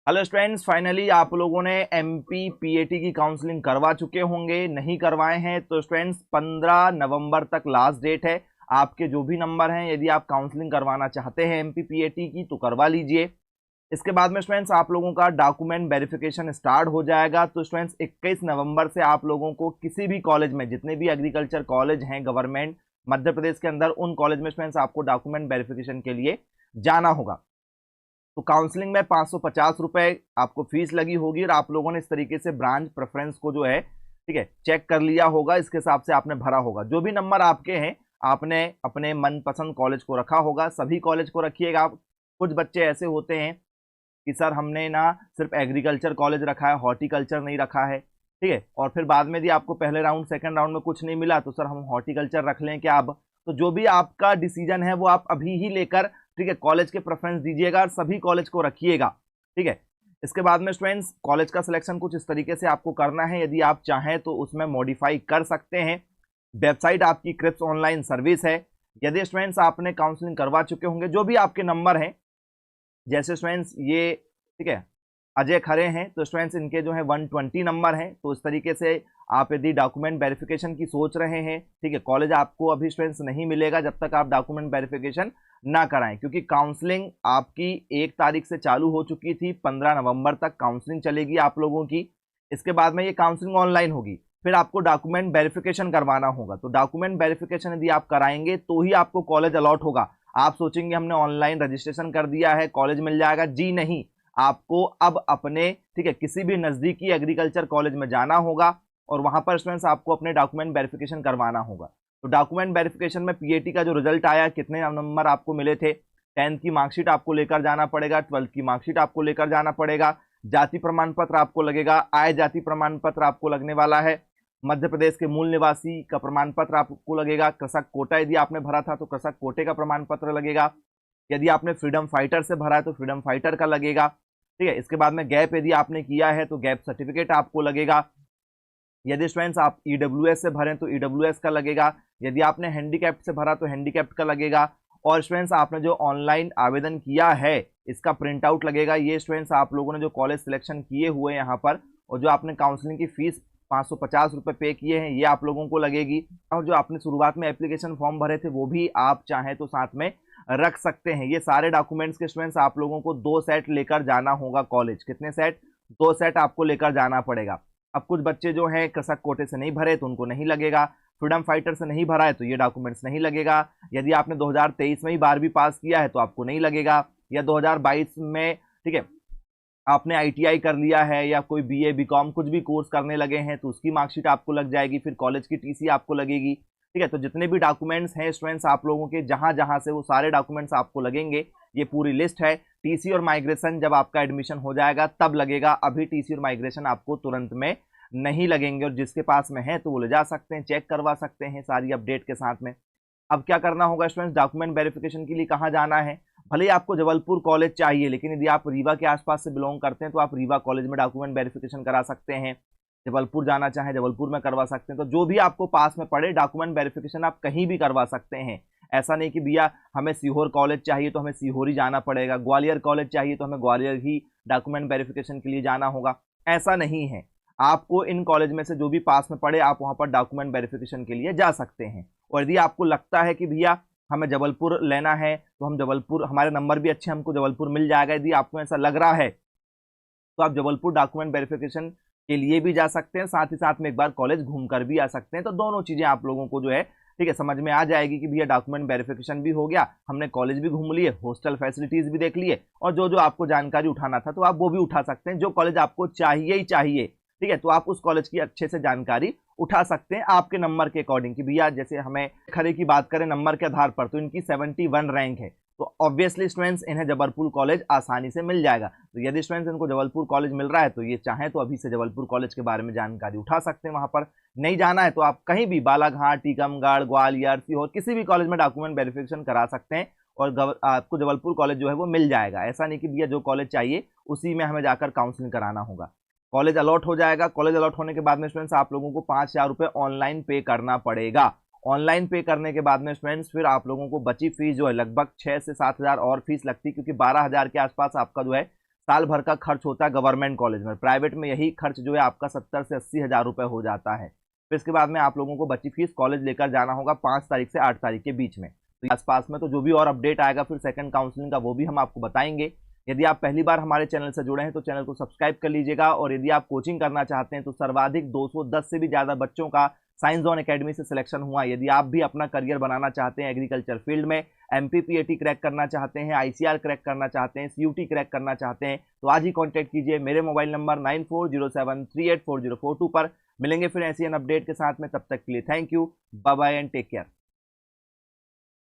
Hello students, finally आप लोगों ने एमपी पीएटी की काउंसलिंग करवा चुके होंगे। नहीं करवाए हैं तो स्टूडेंट्स 15 नवंबर तक लास्ट डेट है। आपके जो भी नंबर हैं, यदि आप काउंसलिंग करवाना चाहते हैं एमपी पीएटी की तो करवा लीजिए। इसके बाद में स्टूडेंट्स आप लोगों का डॉक्यूमेंट वेरिफिकेशन स्टार्ट हो जाएगा। तो स्टूडेंट्स 21 नवंबर से आप लोगों को किसी भी कॉलेज में, जितने भी एग्रीकल्चर कॉलेज हैं गवर्नमेंट मध्य प्रदेश के अंदर, उन कॉलेज में स्टूडेंट्स आपको डॉक्यूमेंट वेरिफिकेशन के लिए जाना होगा। तो काउंसलिंग में 550 रुपए आपको फीस लगी होगी और आप लोगों ने इस तरीके से ब्रांच प्रेफरेंस को जो है, ठीक है, चेक कर लिया होगा। इसके हिसाब से आपने भरा होगा। जो भी नंबर आपके हैं, आपने अपने मनपसंद कॉलेज को रखा होगा। सभी कॉलेज को रखिएगा। कुछ बच्चे ऐसे होते हैं कि सर हमने ना सिर्फ एग्रीकल्चर कॉलेज रखा है, हॉर्टिकल्चर नहीं रखा है, ठीक है, और फिर बाद में यदि आपको पहले राउंड सेकंड राउंड में कुछ नहीं मिला तो सर हम हॉर्टिकल्चर रख लें क्या अब। तो जो भी आपका डिसीजन है वो आप अभी ही लेकर, ठीक है, कॉलेज के प्रेफरेंस दीजिएगा और सभी कॉलेज को रखिएगा, ठीक है। इसके बाद में स्टूडेंट्स कॉलेज का सिलेक्शन कुछ इस तरीके से आपको करना है। यदि आप चाहें तो उसमें मॉडिफाई कर सकते हैं। वेबसाइट आपकी क्रिप्स ऑनलाइन सर्विस है। यदि स्टूडेंट्स आपने काउंसलिंग करवा चुके होंगे, जो भी आपके नंबर हैं, जैसे स्टूडेंट्स ये, ठीक है, अजय खरे हैं, तो स्टूडेंट्स इनके जो है 120 नंबर हैं। तो इस तरीके से आप यदि डॉक्यूमेंट वेरिफिकेशन की सोच रहे हैं, ठीक है, कॉलेज आपको अभी स्टूडेंट्स नहीं मिलेगा जब तक आप डॉक्यूमेंट वेरिफिकेशन ना कराएं, क्योंकि काउंसलिंग आपकी 1 तारीख से चालू हो चुकी थी। 15 नवंबर तक काउंसलिंग चलेगी आप लोगों की। इसके बाद में ये काउंसलिंग ऑनलाइन होगी। फिर आपको डॉक्यूमेंट वेरिफिकेशन करवाना होगा। तो डॉक्यूमेंट वेरिफिकेशन यदि आप कराएंगे तो ही आपको कॉलेज अलॉट होगा। आप सोचेंगे हमने ऑनलाइन रजिस्ट्रेशन कर दिया है, कॉलेज मिल जाएगा। जी नहीं, आपको अब अपने, ठीक है, किसी भी नजदीकी एग्रीकल्चर कॉलेज में जाना होगा और वहां पर स्टूडेंट्स आपको अपने डॉक्यूमेंट वेरिफिकेशन करवाना होगा। तो डॉक्यूमेंट वेरिफिकेशन में पीएटी का जो रिजल्ट आया, कितने नंबर आपको मिले थे, 10th की मार्कशीट आपको लेकर जाना पड़ेगा, 12th की मार्कशीट आपको लेकर जाना पड़ेगा, जाति प्रमाण पत्र आपको लगेगा, आय जाति प्रमाण पत्र आपको लगने वाला है, मध्य प्रदेश के मूल निवासी का प्रमाण पत्र आपको लगेगा, कृषक कोटा यदि आपने भरा था तो कृषक कोटे का प्रमाण पत्र लगेगा, यदि आपने फ्रीडम फाइटर से भरा है तो फ्रीडम फाइटर का लगेगा, ठीक है। इसके बाद में गैप यदि आपने किया है तो गैप सर्टिफिकेट आपको लगेगा। यदि स्टूडेंट्स आप ईडब्ल्यूएस से भरें तो ईडब्ल्यूएस का लगेगा। यदि आपने हैंडीकैप्ट से भरा तो हैंडीकैप्ट का लगेगा। और स्टूडेंट्स आपने जो ऑनलाइन आवेदन किया है इसका प्रिंट आउट लगेगा। ये स्टूडेंट्स आप लोगों ने जो कॉलेज सिलेक्शन किए हुए हैं यहाँ पर, और जो आपने काउंसलिंग की फीस 550 रुपये पे किए हैं, ये आप लोगों को लगेगी। और जो आपने शुरुआत में एप्लीकेशन फॉर्म भरे थे वो भी आप चाहें तो साथ में रख सकते हैं। ये सारे डॉक्यूमेंट्स के स्टूडेंट्स आप लोगों को 2 सेट लेकर जाना होगा कॉलेज। कितने सेट? 2 सेट आपको लेकर जाना पड़ेगा। अब कुछ बच्चे जो हैं कृषक कोटे से नहीं भरे तो उनको नहीं लगेगा, फ्रीडम फाइटर से नहीं भरा है तो ये डॉक्यूमेंट्स नहीं लगेगा। यदि आपने 2023 में ही 12वीं पास किया है तो आपको नहीं लगेगा, या 2022 में, ठीक है, आपने आईटीआई कर लिया है या कोई बीए बीकॉम कुछ भी कोर्स करने लगे हैं तो उसकी मार्कशीट आपको लग जाएगी। फिर कॉलेज की टीसी आपको लगेगी, ठीक है। तो जितने भी डॉक्यूमेंट्स हैं स्टूडेंट्स आप लोगों के, जहां जहां से वो सारे डॉक्यूमेंट्स आपको लगेंगे, ये पूरी लिस्ट है। टीसी और माइग्रेशन जब आपका एडमिशन हो जाएगा तब लगेगा। अभी टीसी और माइग्रेशन आपको तुरंत में नहीं लगेंगे, और जिसके पास में है तो वो ले जा सकते हैं, चेक करवा सकते हैं सारी अपडेट के साथ में। अब क्या करना होगा स्टूडेंट्स, डॉक्यूमेंट वेरिफिकेशन के लिए कहाँ जाना है? भले ही आपको जबलपुर कॉलेज चाहिए, लेकिन यदि आप रीवा के आसपास से बिलोंग करते हैं तो आप रीवा कॉलेज में डॉक्यूमेंट वेरिफिकेशन करा सकते हैं। जबलपुर जाना चाहें जबलपुर में करवा सकते हैं। तो जो भी आपको पास में पड़े, डॉक्यूमेंट वेरिफिकेशन आप कहीं भी करवा सकते हैं। ऐसा नहीं कि भैया हमें सीहोर कॉलेज चाहिए तो हमें सीहोर ही जाना पड़ेगा, ग्वालियर कॉलेज चाहिए तो हमें ग्वालियर ही डॉक्यूमेंट वेरिफिकेशन के लिए जाना होगा। ऐसा नहीं है। आपको इन कॉलेज में से जो भी पास में पड़े आप वहां पर डॉक्यूमेंट वेरिफिकेशन के लिए जा सकते हैं। और यदि आपको लगता है कि भैया हमें जबलपुर लेना है तो हम जबलपुर, हमारे नंबर भी अच्छे, हमको जबलपुर मिल जाएगा, यदि आपको ऐसा लग रहा है तो आप जबलपुर डॉक्यूमेंट वेरिफिकेशन के लिए भी जा सकते हैं। साथ ही साथ में एक बार कॉलेज घूम कर भी आ सकते हैं। तो दोनों चीजें आप लोगों को जो है, ठीक है, समझ में आ जाएगी कि भैया डॉक्यूमेंट वेरिफिकेशन भी हो गया, हमने कॉलेज भी घूम लिए, हॉस्टल फैसिलिटीज भी देख लिए, और जो जो आपको जानकारी उठाना था तो आप वो भी उठा सकते हैं। जो कॉलेज आपको चाहिए ही चाहिए, ठीक है, तो आप उस कॉलेज की अच्छे से जानकारी उठा सकते हैं आपके नंबर के अकॉर्डिंग। कि भैया जैसे हमें खरे की बात करें नंबर के आधार पर, तो इनकी 71 रैंक है, तो ऑब्वियसली स्टूडेंट्स इन्हें जबलपुर कॉलेज आसानी से मिल जाएगा। तो यदि स्टूडेंट्स इनको जबलपुर कॉलेज मिल रहा है तो ये चाहें तो अभी से जबलपुर कॉलेज के बारे में जानकारी उठा सकते हैं। वहां पर नहीं जाना है तो आप कहीं भी बालाघाट, टीकमगढ़, ग्वालियर, सीहोर, किसी भी कॉलेज में डॉक्यूमेंट वेरिफिकेशन करा सकते हैं और आपको जबलपुर कॉलेज जो है वो मिल जाएगा। ऐसा नहीं कि भैया जो कॉलेज चाहिए उसी में हमें जाकर काउंसलिंग कराना होगा। कॉलेज अलॉट हो जाएगा। कॉलेज अलॉट होने के बाद में स्टूडेंट्स आप लोगों को 5,000 रुपये ऑनलाइन पे करना पड़ेगा। ऑनलाइन पे करने के बाद में स्टूडेंट्स फिर आप लोगों को बची फीस जो है लगभग 6 से 7 हज़ार और फीस लगती है, क्योंकि 12 हज़ार के आसपास आपका जो है साल भर का खर्च होता है गवर्नमेंट कॉलेज में। प्राइवेट में यही खर्च जो है आपका 70 से 80 हज़ार रुपये हो जाता है। फिर इसके बाद में आप लोगों को बची फीस कॉलेज लेकर जाना होगा 5 तारीख से 8 तारीख के बीच में, तो आसपास में। तो जो भी और अपडेट आएगा फिर सेकंड काउंसलिंग का वो भी हम आपको बताएंगे। यदि आप पहली बार हमारे चैनल से जुड़े हैं तो चैनल को सब्सक्राइब कर लीजिएगा, और यदि आप कोचिंग करना चाहते हैं तो सर्वाधिक 210 से भी ज़्यादा बच्चों का साइंस जोन एकेडमी से सिलेक्शन हुआ। यदि आप भी अपना करियर बनाना चाहते हैं एग्रीकल्चर फील्ड में, एमपीपीएटी क्रैक करना चाहते हैं, आईसीआर क्रैक करना चाहते हैं, सीयूटी क्रैक करना चाहते हैं, तो आज ही कांटेक्ट कीजिए मेरे मोबाइल नंबर 9407384042 पर। मिलेंगे फिर ऐसी एन अपडेट के साथ में, तब तक के लिए thank you, bye bye and take care.